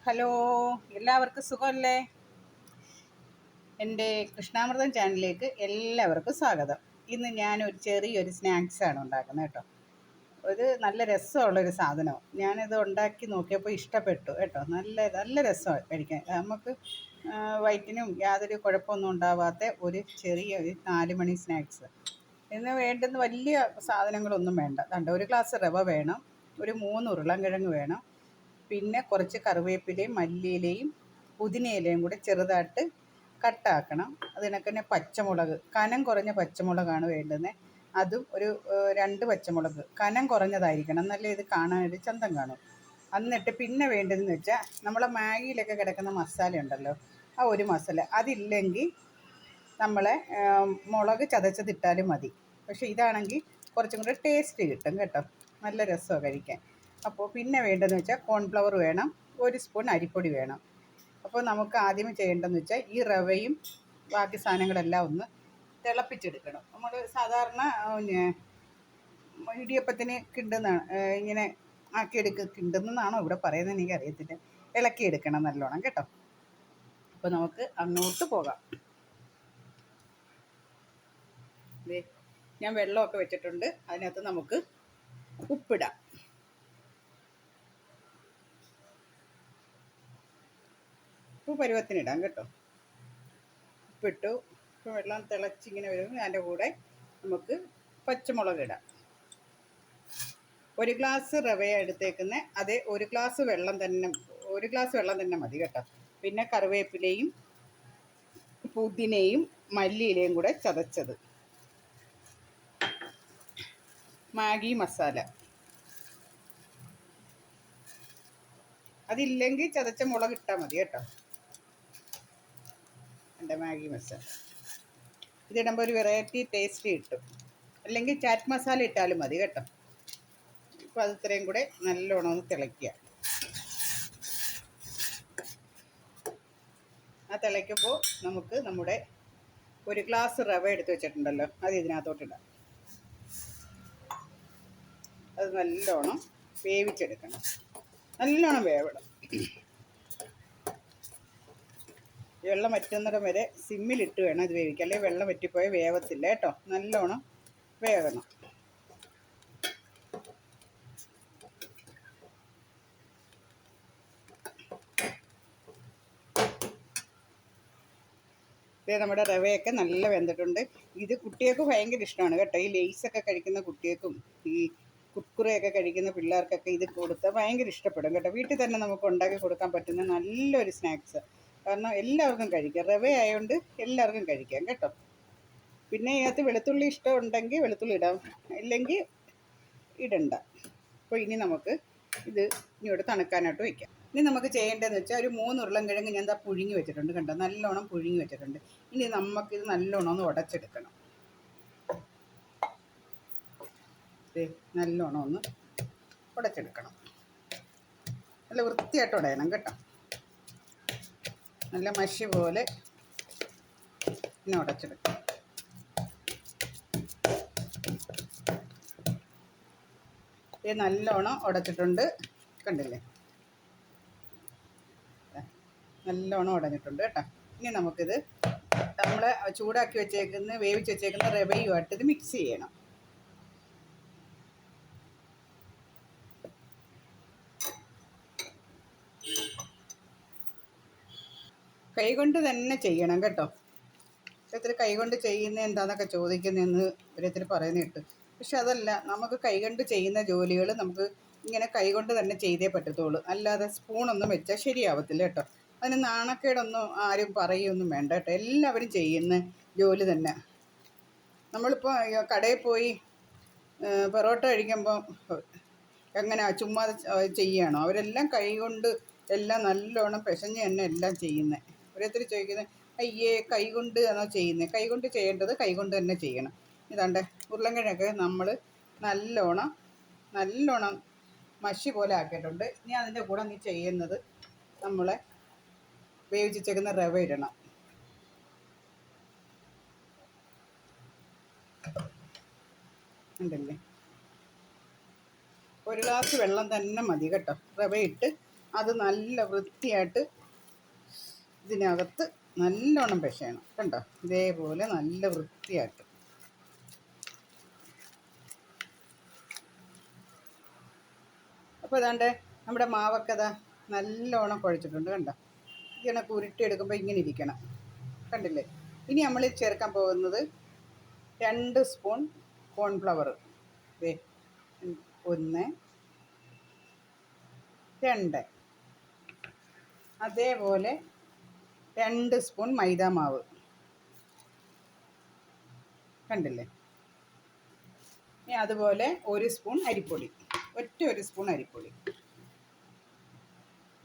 Hello, എല്ലാവർക്കും സുഖമല്ലേ? എൻ്റെ കൃഷ്ണാമൃതം ചാനലിലേക്ക് എല്ലാവർക്കും സ്വാഗതം. ഇന്ന് ഞാനൊരു ചെറിയൊരു സ്നാക്സാണ് ഉണ്ടാക്കുന്നത് കേട്ടോ. ഒരു നല്ല രസമുള്ളൊരു സാധനമാണ്. ഞാനിത് ഉണ്ടാക്കി നോക്കിയപ്പോൾ ഇഷ്ടപ്പെട്ടു കേട്ടോ. നല്ല നല്ല രസമാണ് കഴിക്കാൻ. നമുക്ക് വയറ്റിനും യാതൊരു കുഴപ്പമൊന്നും ഉണ്ടാവാത്ത ഒരു ചെറിയൊരു 4 മണി സ്നാക്സ്. ഇതിന് വേണ്ടുന്ന വലിയ സാധനങ്ങളൊന്നും വേണ്ട. കണ്ടോ, ഒരു ഗ്ലാസ് റവ വേണം, ഒരു 3 ഉരുളൻകിഴങ്ങ് വേണം, പിന്നെ കുറച്ച് കറിവേപ്പിലയും മല്ലിയിലയും പുതിനയിലയും കൂടെ ചെറുതായിട്ട് കട്ടാക്കണം. അതിനൊക്കെ തന്നെ പച്ചമുളക്, കനം കുറഞ്ഞ പച്ചമുളകാണ് വേണ്ടുന്നത്. അതും ഒരു 2 പച്ചമുളക് കനം കുറഞ്ഞതായിരിക്കണം, നല്ല ഇത് കാണാനൊരു ചന്തം കാണും. എന്നിട്ട് പിന്നെ വേണ്ടതെന്ന് വെച്ചാൽ നമ്മളെ മാഗിയിലൊക്കെ കിടക്കുന്ന മസാല ഉണ്ടല്ലോ, ആ ഒരു മസാല. അതില്ലെങ്കിൽ നമ്മളെ മുളക് ചതച്ചതിട്ടാലും മതി. പക്ഷേ ഇതാണെങ്കിൽ കുറച്ചും കൂടെ ടേസ്റ്റ് കിട്ടും കേട്ടോ, നല്ല രസമാണ് കഴിക്കാൻ. അപ്പോൾ പിന്നെ വേണ്ടതെന്ന് വെച്ചാൽ കോൺഫ്ലവർ വേണം, 1 സ്പൂൺ അരിപ്പൊടി വേണം. അപ്പോൾ നമുക്ക് ആദ്യം ചെയ്യേണ്ടതെന്ന് വെച്ചാൽ ഈ റവയും ബാക്കി സാധനങ്ങളെല്ലാം ഒന്ന് തിളപ്പിച്ചെടുക്കണം. നമ്മൾ സാധാരണ ഇടിയപ്പത്തിന് ഇങ്ങനെ കിണ്ടുന്നതാണോ ഇവിടെ പറയുന്നത് എനിക്കറിയത്തില്ല. ഇളക്കിയെടുക്കണം നല്ലോണം കേട്ടോ. അപ്പോൾ നമുക്ക് അങ്ങോട്ട് പോകാം. ഞാൻ വെള്ളമൊക്കെ വെച്ചിട്ടുണ്ട്, അതിനകത്ത് നമുക്ക് ഉപ്പിടാം. ഉപ്പ് പരുവത്തിനിടാം കേട്ടോ. ഉപ്പിട്ടു. ഇപ്പോൾ വെള്ളം തിളച്ചിങ്ങനെ വരുമ്പോൾ അതിൻ്റെ കൂടെ നമുക്ക് പച്ചമുളക് ഇടാം. 1 ഗ്ലാസ് റവയാണ് എടുത്തേക്കുന്നത്, അതേ 1 ഗ്ലാസ് വെള്ളം തന്നെ മതി കേട്ടോ. പിന്നെ കറിവേപ്പിലയും പുതിനയും മല്ലിയിലയും കൂടെ ചതച്ചത്, മാഗി മസാല, അതില്ലെങ്കിൽ ചതച്ച മുളക് ഇട്ടാൽ മതി കേട്ടോ. എൻ്റെ മാഗി മസാല ഇതിടുമ്പോൾ ഒരു വെറൈറ്റി ടേസ്റ്റ് കിട്ടും. അല്ലെങ്കിൽ ചാറ്റ് മസാല ഇട്ടാലും മതി കേട്ടോ. ഇപ്പോൾ അത് ഇത്രയും കൂടെ നല്ലോണം ഒന്ന് തിളയ്ക്കുക. ആ തിളയ്ക്കുമ്പോൾ നമുക്ക് നമ്മുടെ 1 ഗ്ലാസ് റവ എടുത്ത് വെച്ചിട്ടുണ്ടല്ലോ, അത് ഇതിനകത്തോട്ടിടാം. അത് നല്ലോണം വേവിച്ചെടുക്കണം, നല്ലോണം വേവണം. വെള്ളം വറ്റുന്നിടം വരെ സിമ്മിലിട്ട് വേണം ഇത് വേവിക്കാൻ, അല്ലെങ്കിൽ വെള്ളം വറ്റിപ്പോയാൽ വേവത്തില്ല കേട്ടോ. നല്ലോണം വേവണം. ഇത് നമ്മുടെ റവയൊക്കെ നല്ല വെന്തിട്ടുണ്ട്. ഇത് കുട്ടികൾക്ക് ഭയങ്കര ഇഷ്ടമാണ് കേട്ടോ. ഈ ലേസൊക്കെ കഴിക്കുന്ന കുട്ടികൾക്കും ഈ കുർക്കുറയൊക്കെ കഴിക്കുന്ന പിള്ളേർക്കൊക്കെ ഇത് കൊടുത്താൽ ഭയങ്കര ഇഷ്ടപ്പെടും കേട്ടോ. വീട്ടിൽ തന്നെ നമുക്ക് ഉണ്ടാക്കി കൊടുക്കാൻ പറ്റുന്ന നല്ലൊരു സ്നാക്സ്. കാരണം എല്ലാവർക്കും കഴിക്കാം, റവ ആയതുകൊണ്ട് എല്ലാവർക്കും കഴിക്കാം കേട്ടോ. പിന്നെ ഇതിനകത്ത് വെളുത്തുള്ളി ഇഷ്ടം ഉണ്ടെങ്കിൽ വെളുത്തുള്ളി ഇടാം, ഇല്ലെങ്കിൽ ഇടണ്ട. അപ്പോൾ ഇനി നമുക്ക് ഇത് ഇങ്ങോട്ട് തണുക്കാനായിട്ട് വയ്ക്കാം. ഇനി നമുക്ക് ചെയ്യേണ്ടതെന്ന് വെച്ചാൽ ഒരു 3 ഉരുളൻകിഴങ്ങ് ഞാൻ പുഴുങ്ങി വെച്ചിട്ടുണ്ട് കണ്ടോ, നല്ലോണം പുഴുങ്ങി വെച്ചിട്ടുണ്ട്. ഇനി നമുക്കിത് നല്ലോണം ഒന്ന് ഉടച്ചെടുക്കണം. നല്ലോണം ഒന്ന് ഉടച്ചെടുക്കണം. നല്ല വൃത്തിയായിട്ട് ഉടയണം കേട്ടോ. നല്ല മഷി പോലെ പിന്നെ ഉടച്ചെടുക്കണം. ഇത് നല്ലോണം ഉടച്ചിട്ടുണ്ട് കണ്ടില്ലേ, നല്ലോണം ഉടഞ്ഞിട്ടുണ്ട് കേട്ടോ. ഇനി നമുക്കിത് നമ്മൾ ചൂടാക്കി വെച്ചേക്കുന്ന വേവിച്ച് വെച്ചേക്കുന്ന റവയുമായിട്ട് ഇത് മിക്സ് ചെയ്യണം. കൈകൊണ്ട് തന്നെ ചെയ്യണം കേട്ടോ. ഓരോരുത്തർ കൈകൊണ്ട് ചെയ്യുന്നത് എന്താണെന്നൊക്കെ ചോദിക്കുന്നതെന്ന് ഓരോരുത്തർ പറയുന്ന കേട്ടു. പക്ഷെ അതല്ല, നമുക്ക് കൈകൊണ്ട് ചെയ്യുന്ന ജോലികൾ നമുക്ക് ഇങ്ങനെ കൈകൊണ്ട് തന്നെ ചെയ്തേ പറ്റത്തുള്ളൂ. അല്ലാതെ സ്പൂണൊന്നും വെച്ചാൽ ശരിയാവത്തില്ല കേട്ടോ. അതിന് നാണക്കേടൊന്നും ആരും പറയുകയൊന്നും വേണ്ട കേട്ടോ. എല്ലാവരും ചെയ്യുന്ന ജോലി തന്നെ. നമ്മളിപ്പോൾ കടയിൽ പോയി പൊറോട്ട കഴിക്കുമ്പോൾ എങ്ങനെ ചുമ്മാ ചെയ്യുകയാണോ? അവരെല്ലാം കൈകൊണ്ട് എല്ലാം നല്ലോണം പിശഞ്ഞ് തന്നെ എല്ലാം ചെയ്യുന്നത്. ഓരോരുത്തർ ചോദിക്കുന്നത് അയ്യേ കൈകൊണ്ട് ആണോ ചെയ്യുന്നത്? കൈകൊണ്ട് ചെയ്യേണ്ടത് കൈകൊണ്ട് തന്നെ ചെയ്യണം. ഇതാണ്ട് ഉരുളൻകിഴങ്ങൊക്കെ നമ്മൾ നല്ലോണം മഷി പോലെ ആക്കിയിട്ടുണ്ട്. ഇനി അതിൻ്റെ കൂടെ നീ ചെയ്യുന്നത് നമ്മളെ വേവിച്ചേക്കുന്ന റവ ഇടണം. ഉണ്ടല്ലേ, 1 ഗ്ലാസ് വെള്ളം തന്നെ മതി കേട്ടോ. റവ ഇട്ട് അത് നല്ല വൃത്തിയായിട്ട് ഇതിനകത്ത് നല്ലോണം പിശയണം. കണ്ടോ, ഇതേപോലെ നല്ല വൃത്തിയായിട്ട്. അപ്പോൾ ഇതാണ്ട് നമ്മുടെ മാവൊക്കെ ഇതാ നല്ലോണം കുഴച്ചിട്ടുണ്ട്. കണ്ടോ, ഇങ്ങനെ ഉരുട്ടിയെടുക്കുമ്പോൾ ഇങ്ങനെ ഇരിക്കണം. കണ്ടില്ലേ? ഇനി നമ്മൾ ചേർക്കാൻ പോകുന്നത് 2 സ്പൂൺ കോൺഫ്ലവർ. 1 2, അതേപോലെ 2 സ്പൂൺ മൈദാമാവ്. കണ്ടില്ലേ? ഇനി അതുപോലെ 1 സ്പൂൺ അരിപ്പൊടി, ഒരു സ്പൂൺ അരിപ്പൊടി.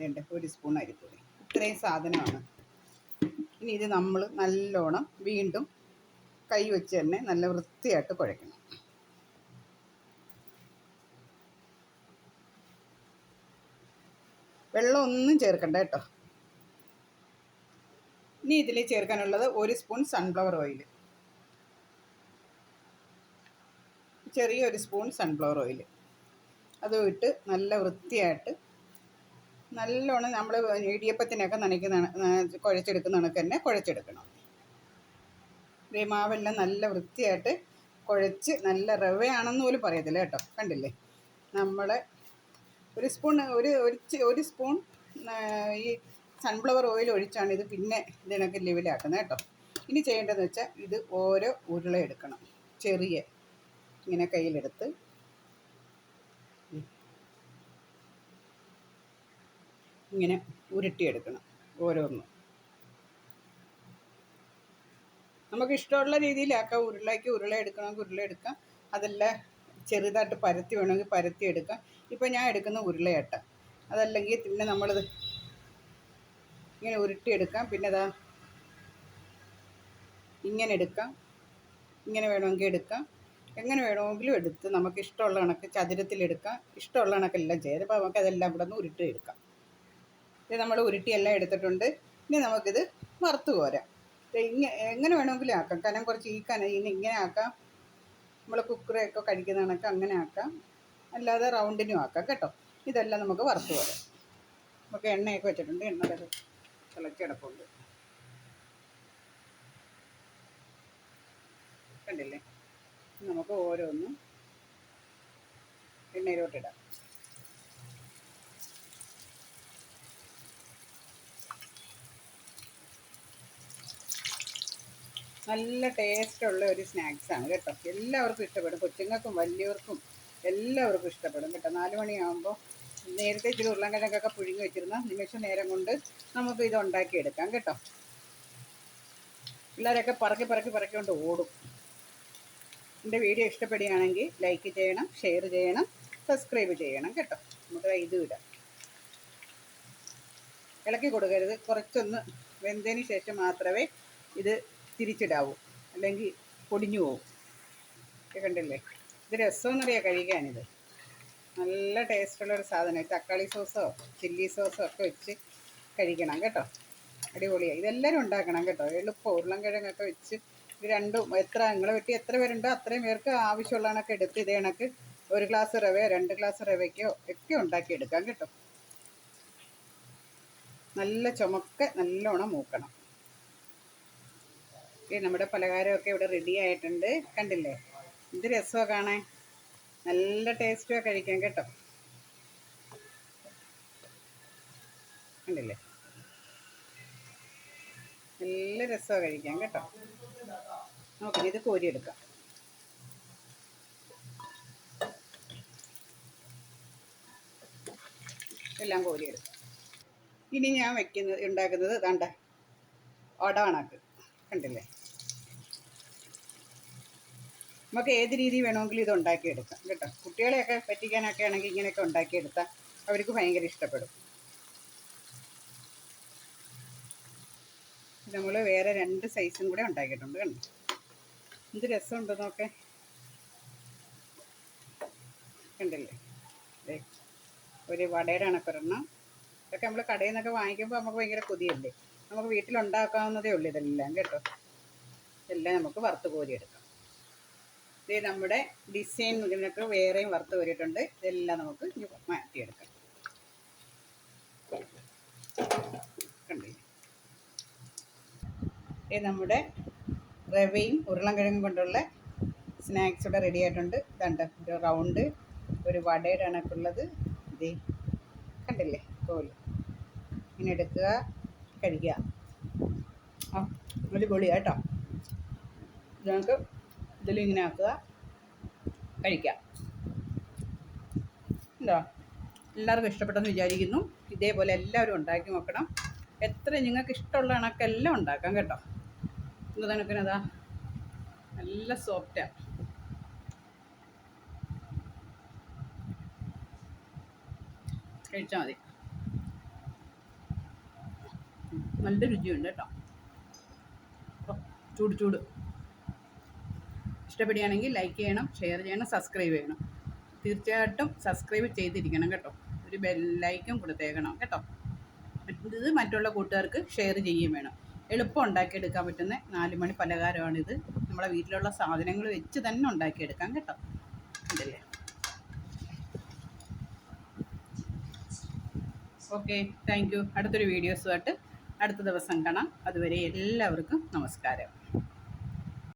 1 സ്പൂൺ അരിപ്പൊടി. ഇത്രയും സാധനമാണ്. ഇനി ഇത് നമ്മൾ നല്ലോണം വീണ്ടും കൈ വെച്ച് തന്നെ നല്ല വൃത്തിയായിട്ട് കുഴയ്ക്കണം. വെള്ളം ഒന്നും ചേർക്കണ്ട കേട്ടോ. ഇനി ഇതിൽ ചേർക്കാനുള്ളത് 1 സ്പൂൺ സൺഫ്ലവർ ഓയിൽ, ചെറിയൊരു സ്പൂൺ സൺഫ്ലവർ ഓയിൽ. അതും ഇട്ട് നല്ല വൃത്തിയായിട്ട് നല്ലോണം നമ്മൾ ഇടിയപ്പത്തിനൊക്കെ കുഴച്ചെടുക്കുന്ന കണക്ക് തന്നെ കുഴച്ചെടുക്കണം. ഈ മാവെല്ലാം നല്ല വൃത്തിയായിട്ട് കുഴച്ച്, നല്ല റവയാണെന്ന് പോലും പറയത്തില്ല കേട്ടോ. കണ്ടില്ലേ? നമ്മൾ ഒരു സ്പൂൺ ഈ സൺഫ്ലവർ ഓയിൽ ഒഴിച്ചാണ് ഇത് പിന്നെ ഇതിനൊക്കെ ലെവലാക്കുന്നത് കേട്ടോ. ഇനി ചെയ്യേണ്ടതെന്ന് വെച്ചാൽ ഇത് ഓരോ ഉരുള എടുക്കണം. ചെറിയ ഇങ്ങനെ കയ്യിലെടുത്ത് ഇങ്ങനെ ഉരുട്ടിയെടുക്കണം ഓരോന്നും. നമുക്ക് ഇഷ്ടമുള്ള രീതിയിലാക്കാം. ഉരുള എടുക്കണമെങ്കിൽ ഉരുള എടുക്കാം. അതെല്ലാം ചെറുതായിട്ട് പരത്തി വേണമെങ്കിൽ പരത്തി എടുക്കാം. ഇപ്പം ഞാൻ എടുക്കുന്ന ഉരുളയട്ട. അതല്ലെങ്കിൽ പിന്നെ നമ്മളിത് ഇങ്ങനെ ഉരുട്ടിയെടുക്കാം. പിന്നെ അതാ ഇങ്ങനെ എടുക്കാം. ഇങ്ങനെ വേണമെങ്കിൽ എടുക്കാം. എങ്ങനെ വേണമെങ്കിലും എടുത്ത് നമുക്ക് ഇഷ്ടമുള്ള കണക്ക് ചതുരത്തിലെടുക്കാം. ഇഷ്ടമുള്ള കണക്കെല്ലാം ചെയ്യാം. അപ്പോൾ നമുക്ക് അതെല്ലാം ഇവിടെ നിന്ന് ഉരുട്ടിയെടുക്കാം. ഇത് നമ്മൾ ഉരുട്ടിയെല്ലാം എടുത്തിട്ടുണ്ട്. ഇനി നമുക്കിത് വറുത്ത് കോരാം. എങ്ങനെ വേണമെങ്കിലും ആക്കാം. കനം കുറച്ച് ഇങ്ങനെ ആക്കാം. നമ്മൾ കുക്കറൊക്കെ കഴിക്കുന്ന കണക്ക് അങ്ങനെ ആക്കാം. അല്ലാതെ റൗണ്ടിനും ആക്കാം കേട്ടോ. ഇതെല്ലാം നമുക്ക് വറുത്ത് കോരാം. നമുക്ക് എണ്ണയൊക്കെ വെച്ചിട്ടുണ്ട്. എണ്ണ തിളച്ചെടുപ്പുണ്ട്. കണ്ടില്ലേ? നമുക്ക് ഓരോന്നും എണ്ണയിലോട്ടിടാം. നല്ല ടേസ്റ്റുള്ള ഒരു സ്നാക്സാണ് കേട്ടോ. എല്ലാവർക്കും ഇഷ്ടപ്പെടും. കൊച്ചുങ്ങൾക്കും വലിയവർക്കും എല്ലാവർക്കും ഇഷ്ടപ്പെടും കേട്ടോ. 4 മണിയാകുമ്പോൾ നേരത്തെ ഇച്ചിരി ഉരുളൻകിഴങ്ങൊക്കെ പുഴുങ്ങി വെച്ചിരുന്ന നിമിഷ നേരം കൊണ്ട് നമുക്ക് ഇത് ഉണ്ടാക്കിയെടുക്കാം കേട്ടോ. പിള്ളേരൊക്കെ പറക്കൊണ്ട് ഓടും. എൻ്റെ വീഡിയോ ഇഷ്ടപ്പെടുകയാണെങ്കിൽ ലൈക്ക് ചെയ്യണം, ഷെയർ ചെയ്യണം, സബ്സ്ക്രൈബ് ചെയ്യണം കേട്ടോ. നമുക്ക് ഇത് ഇടാം. ഇളക്കി കൊടുക്കരുത്. കുറച്ചൊന്ന് വെന്തതിന് ശേഷം മാത്രമേ ഇത് തിരിച്ചിടാവൂ, അല്ലെങ്കിൽ പൊടിഞ്ഞു പോവും. കണ്ടില്ലേ? ഇത് രസമെന്നറിയാം കഴിക്കാനിത്. നല്ല ടേസ്റ്റുള്ളൊരു സാധനം. തക്കാളി സോസോ ചില്ലി സോസോ ഒക്കെ വെച്ച് കഴിക്കണം കേട്ടോ. അടിപൊളിയാണ്. ഇതെല്ലാവരും ഉണ്ടാക്കണം കേട്ടോ. എളുപ്പം ഉരുളൻകിഴങ്ങൊക്കെ വെച്ച് ഇത് രണ്ടും നിങ്ങളെ വെട്ടി എത്ര പേരുണ്ടോ അത്രയും പേർക്ക് ആവശ്യമുള്ള കണക്ക് എടുത്ത് ഇതേ കണക്ക് 1 ഗ്ലാസ് റവയോ 2 ഗ്ലാസ് റവയ്ക്കോ ഒക്കെ ഉണ്ടാക്കിയെടുക്കാം കേട്ടോ. നല്ല ചുമക്കെ നല്ലോണം മൂക്കണം. നമ്മുടെ പലഹാരമൊക്കെ ഇവിടെ റെഡി ആയിട്ടുണ്ട്. കണ്ടില്ലേ? ഇത് രസമാണ് കാണാൻ. നല്ല ടേസ്റ്റുമാണ് കഴിക്കാൻ കേട്ടോ. കണ്ടില്ലേ? നല്ല രസമാണ് കഴിക്കാൻ കേട്ടോ. നോക്കി ഇത് കോരിയെടുക്കാം. എല്ലാം കോരിയെടുക്കാം. ഇനി ഞാൻ ഉണ്ടാക്കുന്നത് ദാണ്ട ഒടവണക്ക്. കണ്ടില്ലേ? നമുക്ക് ഏത് രീതി വേണമെങ്കിലും ഇത് ഉണ്ടാക്കിയെടുക്കാം കേട്ടോ. കുട്ടികളെയൊക്കെ പറ്റിക്കാനൊക്കെ ആണെങ്കിൽ ഇങ്ങനെയൊക്കെ ഉണ്ടാക്കിയെടുത്താൽ അവർക്ക് ഭയങ്കര ഇഷ്ടപ്പെടും. നമ്മൾ വേറെ 2 സൈസും കൂടെ ഉണ്ടാക്കിയിട്ടുണ്ട്. കണ്ടോ എന്ത് രസമുണ്ട് നോക്കെ. കണ്ടില്ലേ? ഒരു വടയുടെ കണക്കൊരെണ്ണം. ഇതൊക്കെ നമ്മൾ കടയിൽ നിന്നൊക്കെ വാങ്ങിക്കുമ്പോൾ നമുക്ക് ഭയങ്കര കൊതിയല്ലേ. നമുക്ക് വീട്ടിലുണ്ടാക്കാവുന്നതേ ഉള്ളൂ ഇതെല്ലാം കേട്ടോ. ഇതെല്ലാം നമുക്ക് വറുത്ത് കോരിയെടുക്കാം. ഇത് നമ്മുടെ ഡിസൈൻ ഇതിനൊക്കെ വേറെയും വറുത്ത് കോരിയിട്ടുണ്ട്. ഇതെല്ലാം നമുക്ക് മാറ്റിയെടുക്കാം. നമ്മുടെ റവയും ഉരുളൻകിഴങ്ങും കൊണ്ടുള്ള സ്നാക്സ് ഇവിടെ റെഡി ആയിട്ടുണ്ട്. ഇതുണ്ട് ഒരു റൗണ്ട് ഒരു വടയുടെ കണക്കുള്ളത്. ഇതേ കണ്ടില്ലേ കോല്. ഇങ്ങനെ എടുക്കുക, കഴിക്കുക. ആ അടിപൊളിയാണ് കേട്ടോ. ഇത് നമുക്ക് ഇതിലിങ്ങനെ ആക്കുക, കഴിക്കുക. എന്താ എല്ലാവർക്കും ഇഷ്ടപ്പെട്ടെന്ന് വിചാരിക്കുന്നു. ഇതേപോലെ എല്ലാവരും ഉണ്ടാക്കി നോക്കണം. എത്ര നിങ്ങൾക്ക് ഇഷ്ടമുള്ള കണക്കെല്ലാം ഉണ്ടാക്കാം കേട്ടോ. ഇത് കണക്കിനതാ നല്ല സോഫ്റ്റാണ്. കഴിച്ചാൽ മതി. നല്ല രുചിയുണ്ട് കേട്ടോ. ചൂട് ചൂട്. ഇഷ്ടപ്പെടുകയാണെങ്കിൽ ലൈക്ക് ചെയ്യണം, ഷെയർ ചെയ്യണം, സബ്സ്ക്രൈബ് ചെയ്യണം. തീർച്ചയായിട്ടും സബ്സ്ക്രൈബ് ചെയ്തിരിക്കണം കേട്ടോ. ഒരു ബെല്ലൈക്കും കൊടുത്തേക്കണം കേട്ടോ. ഇത് മറ്റുള്ള കൂട്ടുകാർക്ക് ഷെയർ ചെയ്യുകയും വേണം. എളുപ്പം ഉണ്ടാക്കിയെടുക്കാൻ പറ്റുന്ന 4 മണി പലഹാരമാണിത്. നമ്മളെ വീട്ടിലുള്ള സാധനങ്ങൾ വെച്ച് തന്നെ ഉണ്ടാക്കിയെടുക്കാം കേട്ടോ. അതല്ലേ. Okay, thank you. അടുത്തൊരു വീഡിയോസുമായിട്ട് അടുത്ത ദിവസം കാണാം. അതുവരെ എല്ലാവർക്കും നമസ്കാരം.